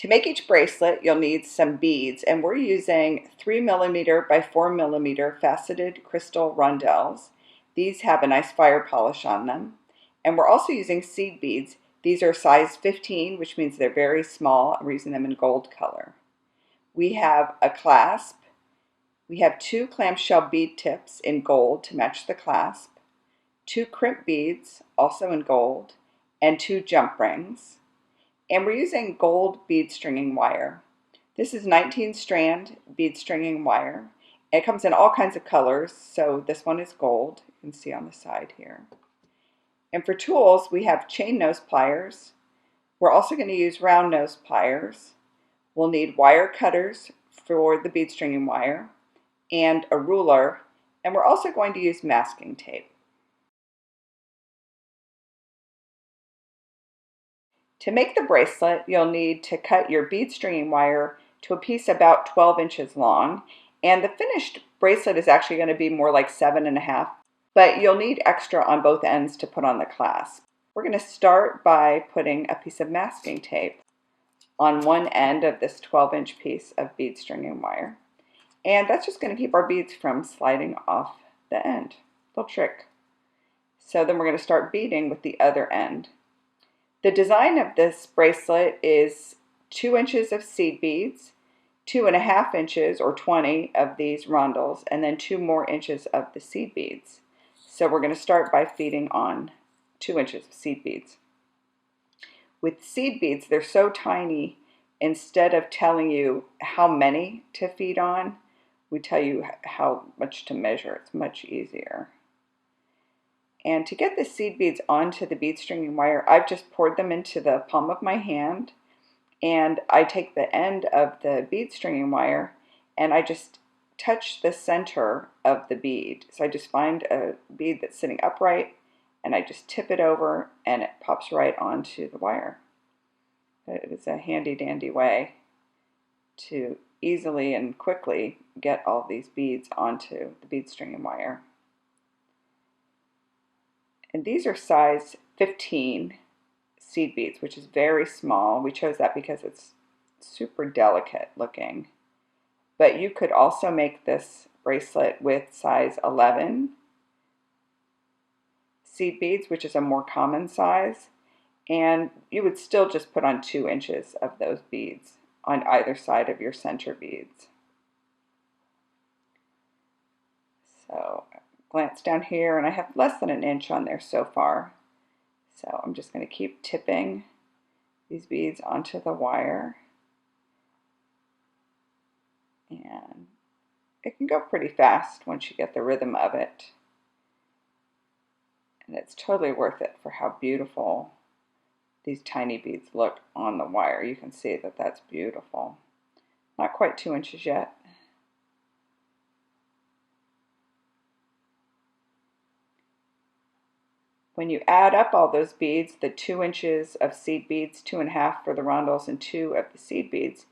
To make each bracelet, you'll need some beads, and we're using 3mm by 4mm faceted crystal rondelles. These have a nice fire polish on them. And we're also using seed beads. These are size 15, which means they're very small. We're using them in gold color. We have a clasp. We have 2 clamshell bead tips in gold to match the clasp, 2 crimp beads, also in gold, and 2 jump rings. And we're using gold bead stringing wire. This is 19 strand bead stringing wire. It comes in all kinds of colors, so this one is gold. You can see on the side here. And for tools, we have chain nose pliers. We're also going to use round nose pliers. We'll need wire cutters for the bead stringing wire and a ruler, and we're also going to use masking tape. To make the bracelet, you'll need to cut your bead stringing wire to a piece about 12 inches long, and the finished bracelet is actually going to be more like 7.5, but you'll need extra on both ends to put on the clasp. We're going to start by putting a piece of masking tape on one end of this 12-inch piece of bead stringing wire, and that's just going to keep our beads from sliding off the end. Little trick. So then we're going to start beading with the other end. The design of this bracelet is 2 inches of seed beads, 2.5 inches or 20 of these rondelles, and then 2 more inches of the seed beads. So we're going to start by feeding on 2 inches of seed beads. With seed beads, they're so tiny, instead of telling you how many to feed on, we tell you how much to measure. It's much easier. And to get the seed beads onto the bead stringing wire, I've just poured them into the palm of my hand, and I take the end of the bead stringing wire and I just touch the center of the bead. So I just find a bead that's sitting upright and I just tip it over and it pops right onto the wire. It is a handy dandy way to easily and quickly get all these beads onto the bead stringing wire. And these are size 15 seed beads, which is very small. We chose that because it's super delicate looking. But you could also make this bracelet with size 11 seed beads, which is a more common size. And you would still just put on 2 inches of those beads on either side of your center beads. So glance down here, and I have less than an inch on there so far. So I'm just going to keep tipping these beads onto the wire. And it can go pretty fast once you get the rhythm of it. And it's totally worth it for how beautiful these tiny beads look on the wire. You can see that that's beautiful. Not quite 2 inches yet. When you add up all those beads, the 2 inches of seed beads, 2.5 for the rondelles, and 2 of the seed beads,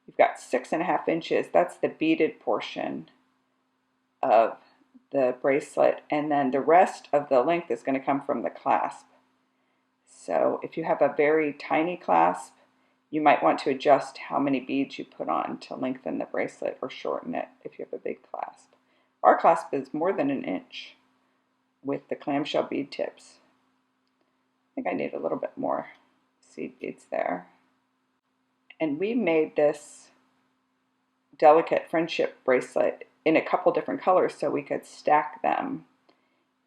you've got 6.5 inches. That's the beaded portion of the bracelet, and then the rest of the length is going to come from the clasp. So if you have a very tiny clasp, you might want to adjust how many beads you put on to lengthen the bracelet or shorten it if you have a big clasp. Our clasp is more than an inch with the clamshell bead tips. I think I need a little bit more seed beads there. And we made this delicate friendship bracelet in a couple different colors so we could stack them.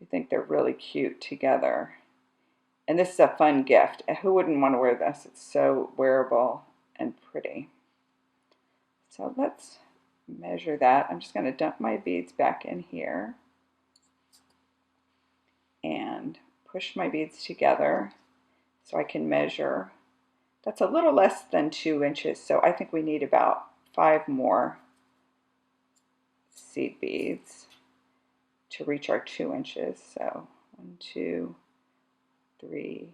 I think they're really cute together. And this is a fun gift. Who wouldn't want to wear this? It's so wearable and pretty. So let's measure that. I'm just going to dump my beads back in here and push my beads together so I can measure. That's a little less than 2 inches, so I think we need about 5 more seed beads to reach our 2 inches. So 1, 2, 3,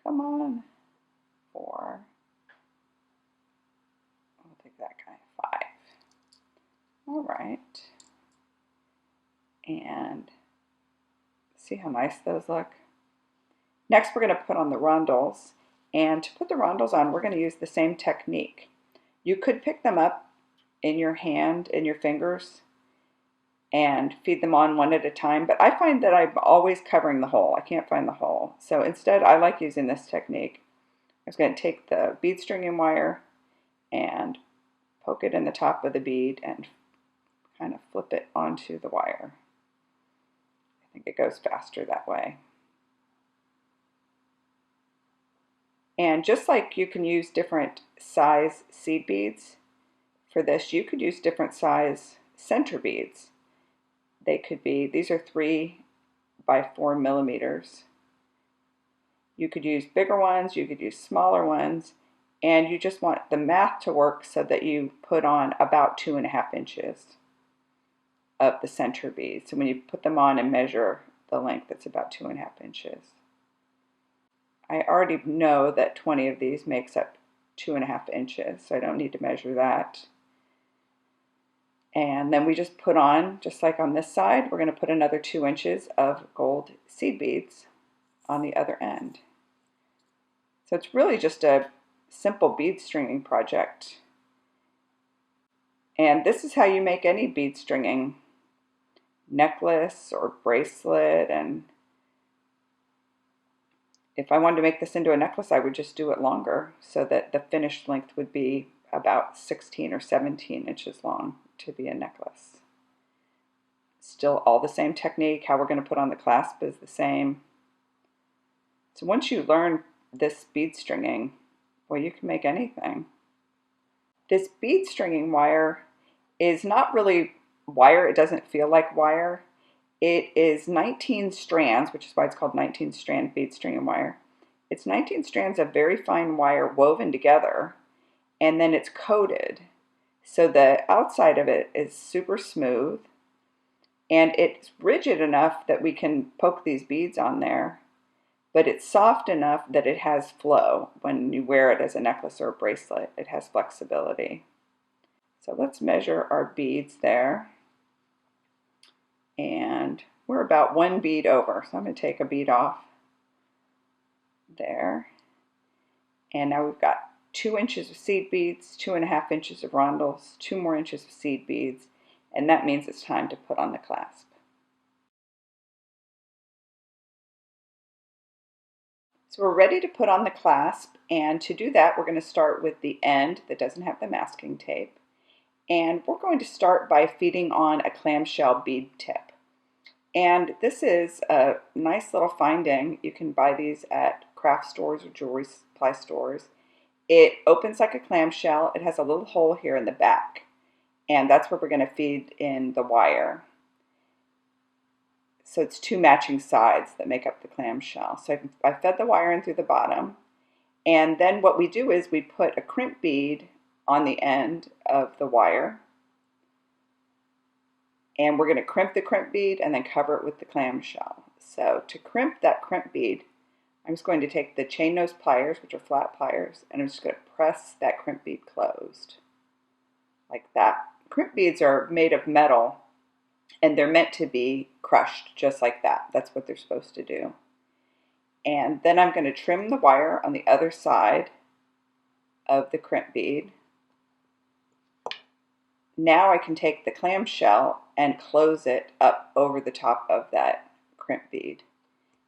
come on, 4, I'll take that kind of 5. All right, and see how nice those look. Next we're going to put on the rondelles, And to put the rondelles on, we're going to use the same technique. You could pick them up in your hand, in your fingers, and feed them on one at a time, but I find that I'm always covering the hole. I can't find the hole. So instead, I like using this technique. I'm just going to take the bead stringing wire and poke it in the top of the bead and kind of flip it onto the wire. I think it goes faster that way. And just like you can use different size seed beads for this, you could use different size center beads. They could be, these are 3 by 4 millimeters. You could use bigger ones, you could use smaller ones, and you just want the math to work so that you put on about 2.5 inches of the center bead. So when you put them on and measure the length, it's about 2.5 inches. I already know that 20 of these makes up 2.5 inches, so I don't need to measure that. And then we just put on, just like on this side, we're going to put another 2 inches of gold seed beads on the other end. So it's really just a simple bead stringing project. And this is how you make any bead stringing necklace or bracelet. And if I wanted to make this into a necklace, I would just do it longer so that the finished length would be about 16 or 17 inches long to be a necklace. Still all the same technique. How we're going to put on the clasp is the same. So once you learn this bead stringing, well, you can make anything. This bead stringing wire is not really wire. It doesn't feel like wire. It is 19 strands, which is why it's called 19 strand bead stringing wire. It's 19 strands of very fine wire woven together, and then it's coated. So the outside of it is super smooth, and it's rigid enough that we can poke these beads on there, but it's soft enough that it has flow. When you wear it as a necklace or a bracelet, it has flexibility. So let's measure our beads there. And we're about 1 bead over, so I'm going to take a bead off there. And now we've got 2 inches of seed beads, 2.5 inches of rondelles, 2 more inches of seed beads, and that means it's time to put on the clasp. So we're ready to put on the clasp, and to do that we're going to start with the end that doesn't have the masking tape. And we're going to start by feeding on a clamshell bead tip. And this is a nice little finding. You can buy these at craft stores or jewelry supply stores. It opens like a clamshell. It has a little hole here in the back, and that's where we're going to feed in the wire. So it's 2 matching sides that make up the clamshell. So I fed the wire in through the bottom, and then what we do is we put a crimp bead on the end of the wire, and we're going to crimp the crimp bead and then cover it with the clamshell. So to crimp that crimp bead, I'm just going to take the chain nose pliers, which are flat pliers, and I'm just going to press that crimp bead closed, like that. Crimp beads are made of metal, and they're meant to be crushed just like that. That's what they're supposed to do. And then I'm going to trim the wire on the other side of the crimp bead. Now I can take the clamshell and close it up over the top of that crimp bead.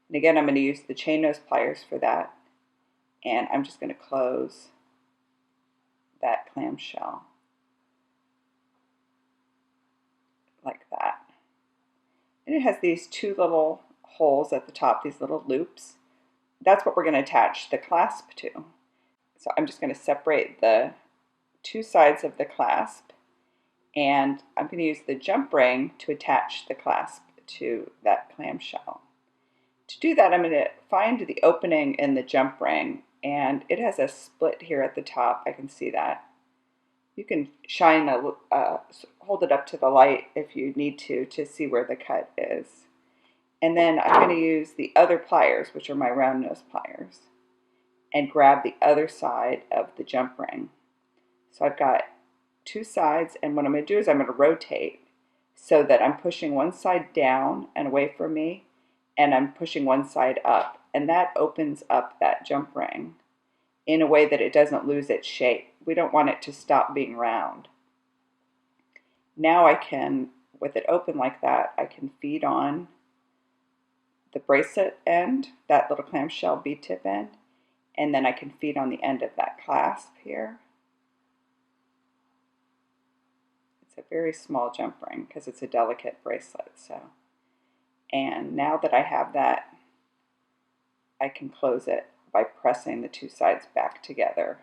And again, I'm going to use the chain nose pliers for that. And I'm just going to close that clamshell like that. And it has these 2 little holes at the top, these little loops. That's what we're going to attach the clasp to. So I'm just going to separate the 2 sides of the clasp, and I'm going to use the jump ring to attach the clasp to that clamshell. To do that, I'm going to find the opening in the jump ring, and it has a split here at the top. I can see that. You can shine hold it up to the light if you need to see where the cut is. And then I'm going to use the other pliers, which are my round nose pliers, and grab the other side of the jump ring. So I've got 2 sides, and what I'm going to do is I'm going to rotate so that I'm pushing one side down and away from me, and I'm pushing one side up, and that opens up that jump ring. in a way that it doesn't lose its shape. We don't want it to stop being round. Now I can, with it open like that, I can feed on the bracelet end, that little clamshell bead tip end, and then I can feed on the end of that clasp here. It's a very small jump ring because it's a delicate bracelet. And now that I have that, I can close it by pressing the two sides back together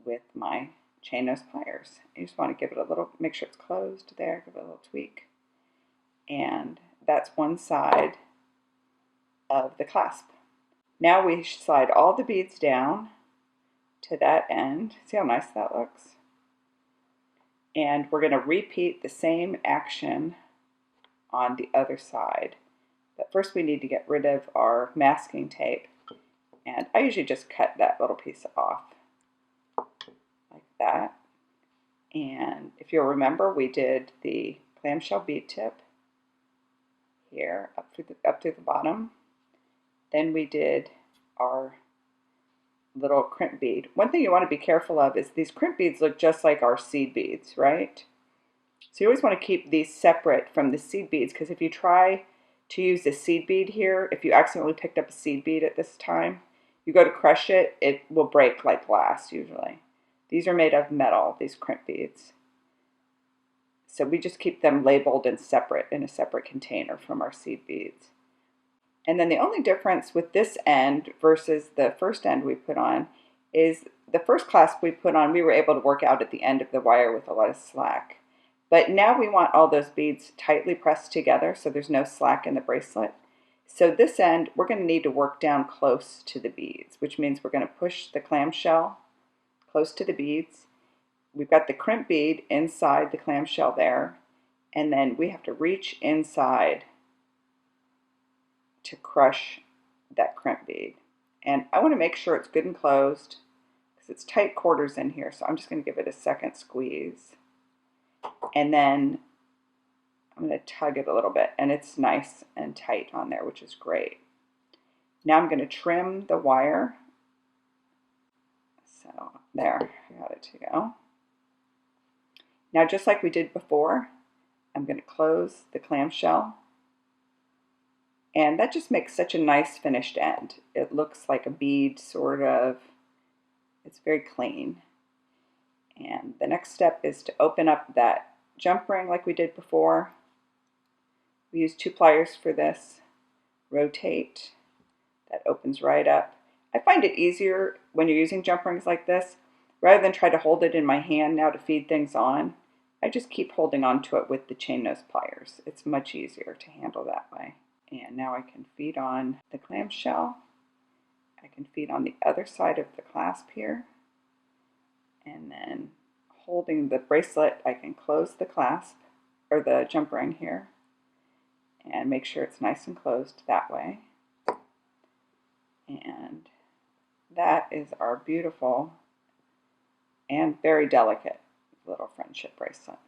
with my chain nose pliers. You just want to give it a little, make sure it's closed there, give it a little tweak. And that's one side of the clasp. Now we slide all the beads down to that end. See how nice that looks? And we're going to repeat the same action on the other side. But first we need to get rid of our masking tape. And I usually just cut that little piece off like that. And if you'll remember, we did the clamshell bead tip here up through the bottom. Then we did our little crimp bead. One thing you want to be careful of is these crimp beads look just like our seed beads, right? So you always want to keep these separate from the seed beads, because if you try to use the seed bead here, if you accidentally picked up a seed bead at this time, you go to crush it, it will break like glass usually. These are made of metal, these crimp beads. So we just keep them labeled and separate in a separate container from our seed beads. And then the only difference with this end versus the first end we put on is the first clasp we put on, we were able to work out at the end of the wire with a lot of slack. But now we want all those beads tightly pressed together so there's no slack in the bracelet. So this end, we're going to need to work down close to the beads, which means we're going to push the clamshell close to the beads. We've got the crimp bead inside the clamshell there, and then we have to reach inside to crush that crimp bead. And I want to make sure it's good and closed because it's tight quarters in here, so I'm just going to give it a second squeeze. And then I'm going to tug it a little bit, and it's nice and tight on there, which is great. Now I'm going to trim the wire. So there, I got it to go. Now just like we did before, I'm going to close the clamshell. And that just makes such a nice finished end. It looks like a bead, sort of. It's very clean. And the next step is to open up that jump ring like we did before. We use 2 pliers for this. Rotate. That opens right up. I find it easier when you're using jump rings like this, rather than try to hold it in my hand now to feed things on. I just keep holding on to it with the chain nose pliers. It's much easier to handle that way. And now I can feed on the clamshell. I can feed on the other side of the clasp here. And then holding the bracelet, I can close the clasp, or the jump ring here, and make sure it's nice and closed that way. And that is our beautiful and very delicate little friendship bracelet.